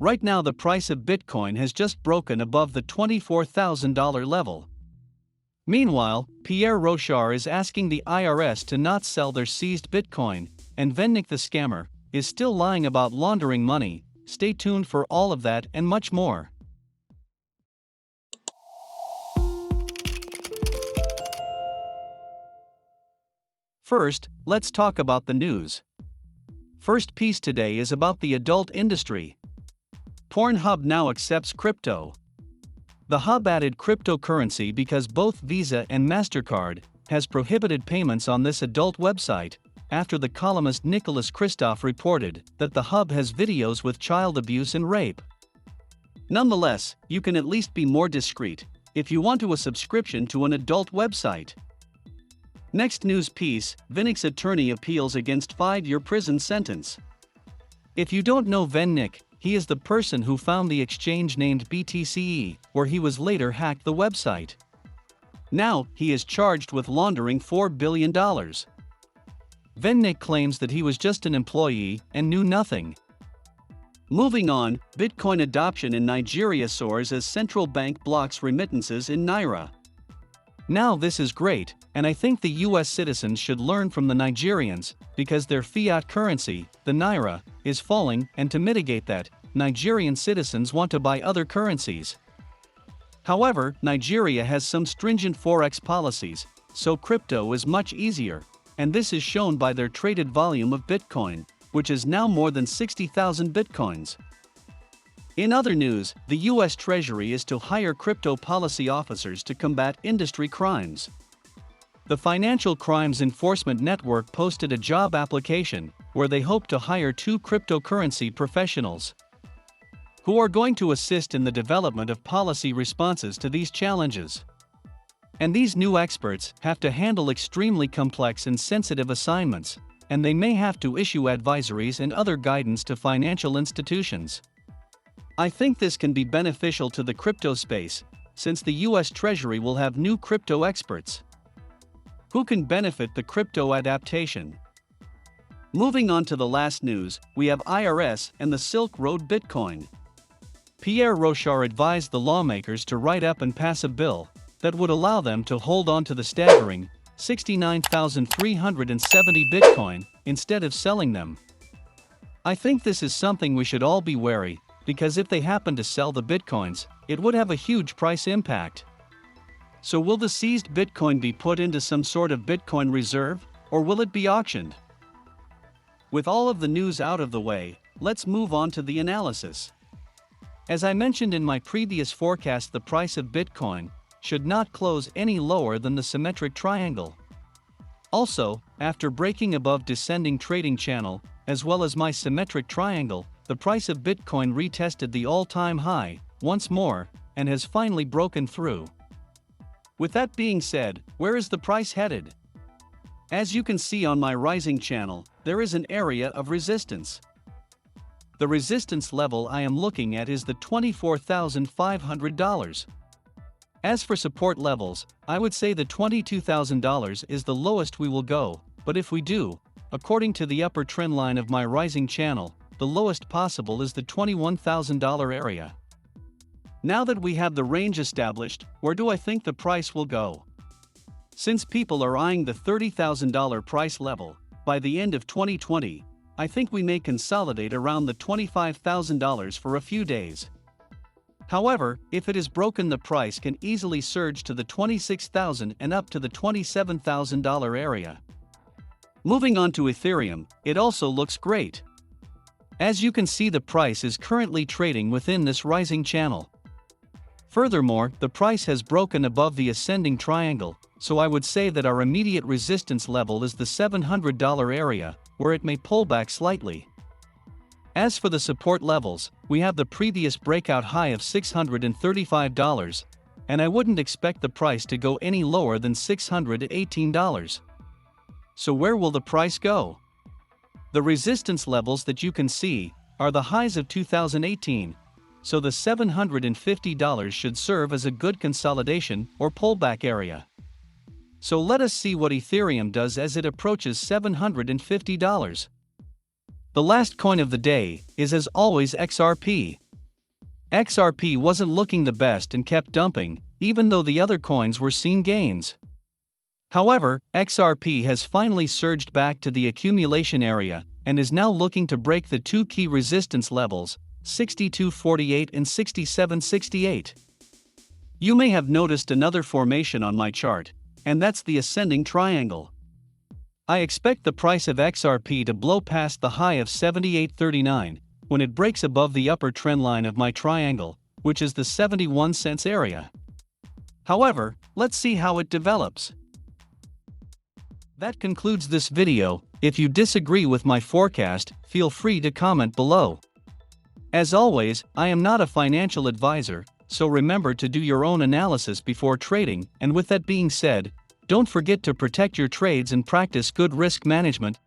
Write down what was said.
Right now the price of Bitcoin has just broken above the $24,000 level. Meanwhile, Pierre Rochard is asking the IRS to not sell their seized Bitcoin, and Vennik the scammer is still lying about laundering money. Stay tuned for all of that and much more. First, let's talk about the news. First piece today is about the adult industry. Pornhub now accepts crypto. The hub added cryptocurrency because both Visa and MasterCard has prohibited payments on this adult website, after the columnist Nicholas Kristof reported that the hub has videos with child abuse and rape. Nonetheless, you can at least be more discreet if you want a subscription to an adult website. Next news piece, Vennik's attorney appeals against 5-year prison sentence. If you don't know Vennik, he is the person who found the exchange named BTCE, where he was later hacked the website. Now, he is charged with laundering $4 billion. Vennik claims that he was just an employee and knew nothing. Moving on, Bitcoin adoption in Nigeria soars as central bank blocks remittances in Naira. Now this is great, and I think the US citizens should learn from the Nigerians, because their fiat currency, the Naira, is falling, and to mitigate that, Nigerian citizens want to buy other currencies. However, Nigeria has some stringent Forex policies, so crypto is much easier, and this is shown by their traded volume of Bitcoin, which is now more than 60,000 Bitcoins. In other news, the US Treasury is to hire crypto policy officers to combat industry crimes. The Financial Crimes Enforcement Network posted a job application where they hope to hire 2 cryptocurrency professionals who are going to assist in the development of policy responses to these challenges. And these new experts have to handle extremely complex and sensitive assignments, and they may have to issue advisories and other guidance to financial institutions. I think this can be beneficial to the crypto space, since the US Treasury will have new crypto experts who can benefit the crypto adaptation. Moving on to the last news, we have IRS and the Silk Road Bitcoin. Pierre Rochard advised the lawmakers to write up and pass a bill that would allow them to hold on to the staggering 69,370 Bitcoin instead of selling them. I think this is something we should all be wary, because if they happen to sell the Bitcoins, it would have a huge price impact. So will the seized Bitcoin be put into some sort of Bitcoin reserve, or will it be auctioned? With all of the news out of the way, let's move on to the analysis. As I mentioned in my previous forecast, the price of Bitcoin should not close any lower than the symmetric triangle. Also, after breaking above descending trading channel, as well as my symmetric triangle, the price of Bitcoin retested the all-time high once more and has finally broken through. With that being said, where is the price headed? As you can see on my rising channel, there is an area of resistance. The resistance level I am looking at is the $24,500. As for support levels, I would say the $22,000 is the lowest we will go, but if we do, according to the upper trend line of my rising channel, the lowest possible is the $21,000 area. Now that we have the range established, where do I think the price will go? Since people are eyeing the $30,000 price level, by the end of 2020, I think we may consolidate around the $25,000 for a few days. However, if it is broken, the price can easily surge to the $26,000 and up to the $27,000 area. Moving on to Ethereum, it also looks great. As you can see, the price is currently trading within this rising channel. Furthermore, the price has broken above the ascending triangle, so I would say that our immediate resistance level is the $700 area, where it may pull back slightly. As for the support levels, we have the previous breakout high of $635, and I wouldn't expect the price to go any lower than $618. So where will the price go? The resistance levels that you can see are the highs of 2018, so the $750 should serve as a good consolidation or pullback area. So let us see what Ethereum does as it approaches $750. The last coin of the day is, as always, XRP, XRP wasn't looking the best and kept dumping, even though the other coins were seeing gains. However, XRP has finally surged back to the accumulation area and is now looking to break the two key resistance levels, 62.48 and 67.68. You may have noticed another formation on my chart, and that's the ascending triangle. I expect the price of XRP to blow past the high of 78.39 when it breaks above the upper trend line of my triangle, which is the 71 cents area. However, let's see how it develops. That concludes this video. If you disagree with my forecast, feel free to comment below. As always, I am not a financial advisor, so remember to do your own analysis before trading, and with that being said, don't forget to protect your trades and practice good risk management.